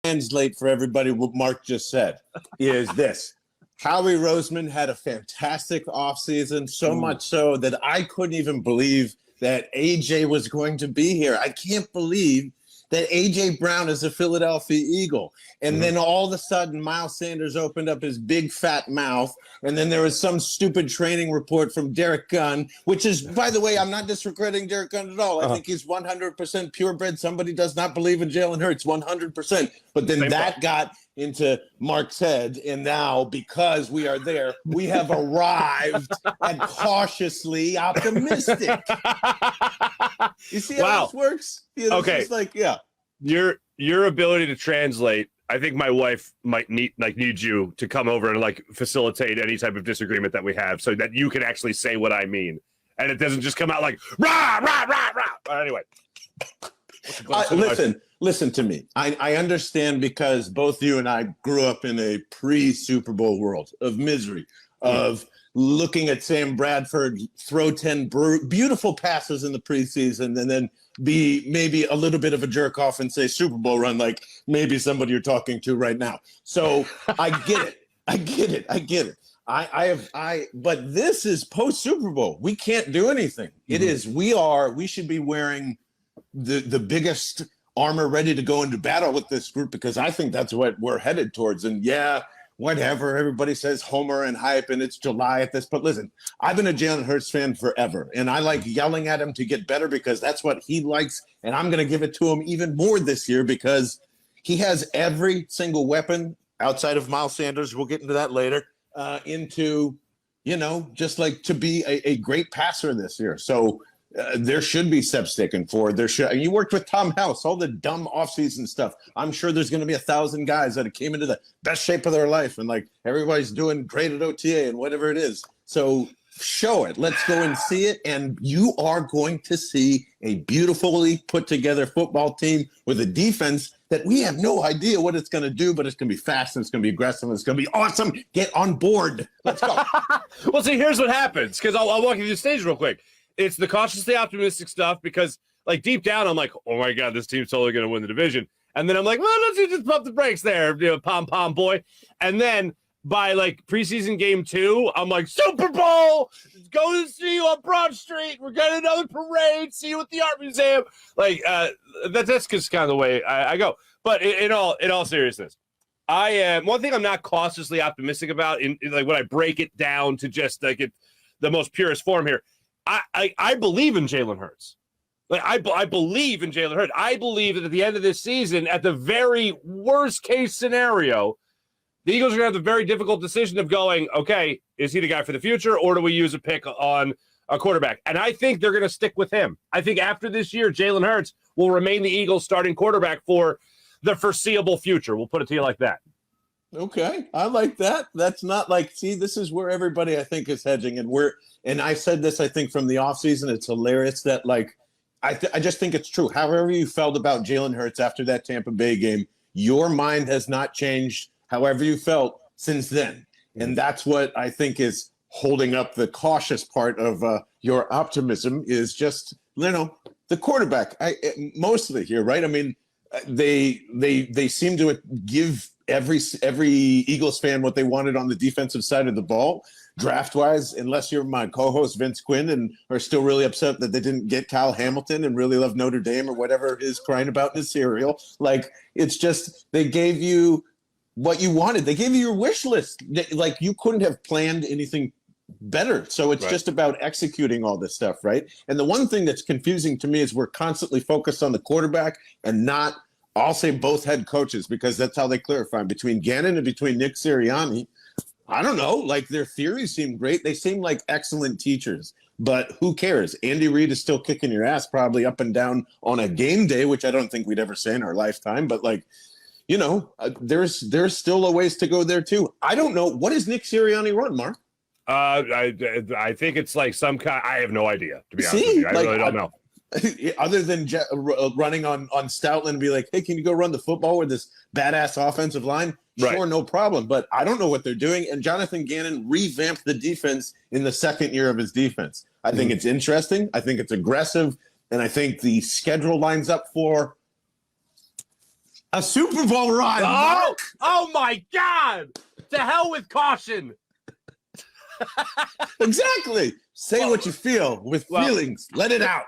translate for everybody what Marc just said is this. Howie Roseman had a fantastic offseason, so much so that I couldn't even believe that AJ was going to be here. I can't believe that AJ Brown is a Philadelphia Eagle. And then all of a sudden, Miles Sanders opened up his big fat mouth. And then there was some stupid training report from Derek Gunn, which is, by the way, I'm not discrediting Derek Gunn at all. I think he's 100% purebred. Somebody does not believe in Jalen Hurts, 100%. But then that got into Marc's head. And now, because we are there, we have arrived at cautiously optimistic. You see how this works? Yeah, okay. It's like, yeah. Your ability to translate, I think my wife might need you to come over and like facilitate any type of disagreement that we have so that you can actually say what I mean. And it doesn't just come out like, rah, rah, rah, rah. Anyway. Listen to me. I understand because both you and I grew up in a pre-Super Bowl world of misery, of looking at Sam Bradford throw 10 beautiful passes in the preseason and then be maybe a little bit of a jerk off and say Super Bowl run like maybe somebody you're talking to right now. So I get it. But this is post Super Bowl. We can't do anything. It is. We should be wearing the biggest armor ready to go into battle with this group because I think that's what we're headed towards. And yeah, whatever. Everybody says Homer and hype and it's July at this. But listen, I've been a Jalen Hurts fan forever. And I like yelling at him to get better because that's what he likes. And I'm going to give it to him even more this year because he has every single weapon outside of Miles Sanders. We'll get into that later. Just like to be a great passer this year. So there should be steps taken forward. You worked with Tom House, all the dumb offseason stuff. I'm sure there's going to be 1,000 guys that came into the best shape of their life, and like everybody's doing great at OTA and whatever it is. So show it. Let's go and see it, and you are going to see a beautifully put together football team with a defense that we have no idea what it's going to do, but it's going to be fast and it's going to be aggressive and it's going to be awesome. Get on board. Let's go. Well, see, here's what happens because I'll walk you through the stage real quick. It's the cautiously optimistic stuff because, like, deep down, I'm like, oh, my God, this team's totally going to win the division. And then I'm like, well, let's just pump the brakes there, pom-pom boy. And then by, like, preseason game 2, I'm like, Super Bowl! Go to see you on Broad Street. We're getting another parade. See you at the Art Museum. Like, that's just kind of the way I go. But in all seriousness, I am one thing I'm not cautiously optimistic about, in like, when I break it down to just, like, the most purest form here, I believe in Jalen Hurts. Like I believe in Jalen Hurts. I believe that at the end of this season, at the very worst case scenario, the Eagles are going to have the very difficult decision of going, okay, is he the guy for the future, or do we use a pick on a quarterback? And I think they're going to stick with him. I think after this year, Jalen Hurts will remain the Eagles' starting quarterback for the foreseeable future. We'll put it to you like that. Okay, I like that. That's not like, see, this is where everybody I think is hedging, and I said this I think from the offseason. It's hilarious that like I just think it's true. However you felt about Jalen Hurts after that Tampa Bay game, your mind has not changed. However you felt since then, and that's what I think is holding up the cautious part of your optimism is just the quarterback. Mostly here, right? I mean, they seem to give every Eagles fan what they wanted on the defensive side of the ball, draft-wise, unless you're my co-host Vince Quinn and are still really upset that they didn't get Kyle Hamilton and really love Notre Dame or whatever is crying about in his cereal. Like, it's just they gave you what you wanted. They gave you your wish list. Like, you couldn't have planned anything better. So it's just about executing all this stuff, right? And the one thing that's confusing to me is we're constantly focused on the quarterback and not – I'll say both head coaches because that's how they clarify. Between Gannon and between Nick Sirianni, I don't know. Like, their theories seem great. They seem like excellent teachers. But who cares? Andy Reid is still kicking your ass probably up and down on a game day, which I don't think we'd ever say in our lifetime. But, like, there's still a ways to go there, too. I don't know. What does Nick Sirianni run, Marc? I think it's like some kind – I have no idea, to be honest with you. I really don't know. Other than running on Stoutland and be like, hey, can you go run the football with this badass offensive line? Sure, no problem. But I don't know what they're doing. And Jonathan Gannon revamped the defense in the second year of his defense. I think it's interesting. I think it's aggressive. And I think the schedule lines up for A Super Bowl run. Oh my God! To hell with caution. Exactly. Say what you feel with feelings. Let it out.